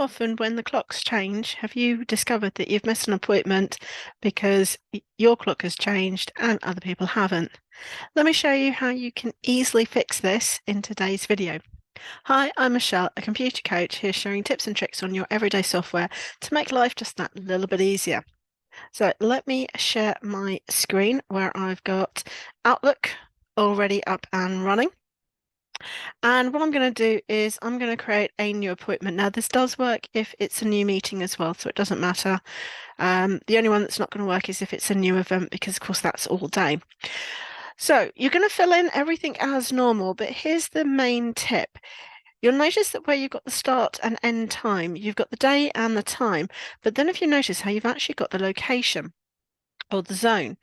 often when the clocks change, have you discovered that you've missed an appointment because your clock has changed and other people haven't? Let me show you how you can easily fix this in today's video. Hi, I'm Michelle, a computer coach here sharing tips and tricks on your everyday software to make life just that little bit easier. So let me share my screen where I've got Outlook already up and running. And what I'm going to do is I'm going to create a new appointment. Now, this does work if it's a new meeting as well, so it doesn't matter. The only one that's not going to work is if it's a new event, because of course that's all day. So you're going to fill in everything as normal, but here's the main tip. You'll notice that where you've got the start and end time, you've got the day and the time, but then if you notice how you've actually got the location or the zone,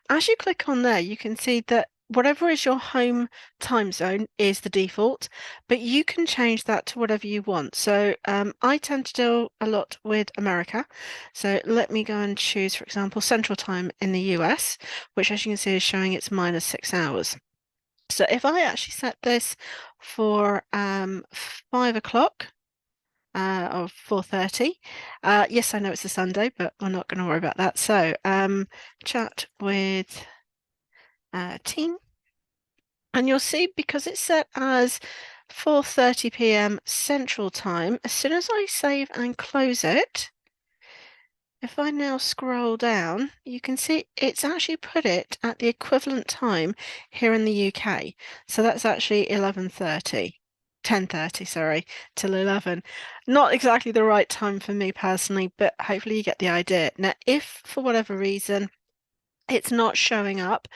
as you click on there, you can see that whatever is your home time zone is the default, but you can change that to whatever you want. So I tend to deal a lot with America. So let me go and choose, for example, Central Time in the US, which as you can see is showing it's -6 hours. So if I actually set this for 5 o'clock, or 4:30. Yes, I know it's a Sunday, but we're not going to worry about that. So chat with team. And you'll see because it's set as 4:30 p.m. Central Time, as soon as I save and close it, if I now scroll down, you can see it's actually put it at the equivalent time here in the UK. So that's actually 11:30. 10:30, sorry, till 11. Not exactly the right time for me personally, but hopefully you get the idea. Now, if for whatever reason it's not showing up,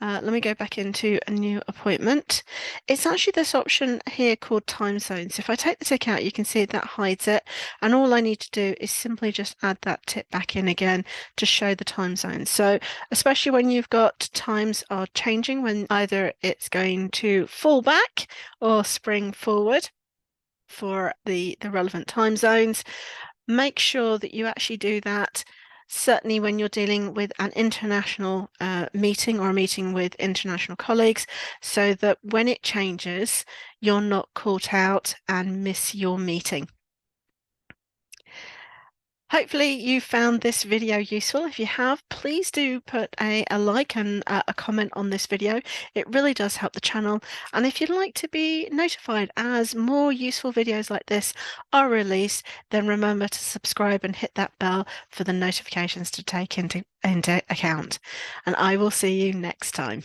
let me go back into a new appointment. It's actually this option here called Timezones. If I take the tick out, you can see that hides it. And all I need to do is simply just add that tick back in again to show the time zone. So especially when you've got times are changing, when either it's going to fall back or spring forward for the relevant time zones, make sure that you actually do that. Certainly when you're dealing with an international meeting or a meeting with international colleagues, so that when it changes, you're not caught out and miss your meeting. Hopefully you found this video useful. If you have, please do put a like and a comment on this video. It really does help the channel. And if you'd like to be notified as more useful videos like this are released, then remember to subscribe and hit that bell for the notifications to take into account. And I will see you next time.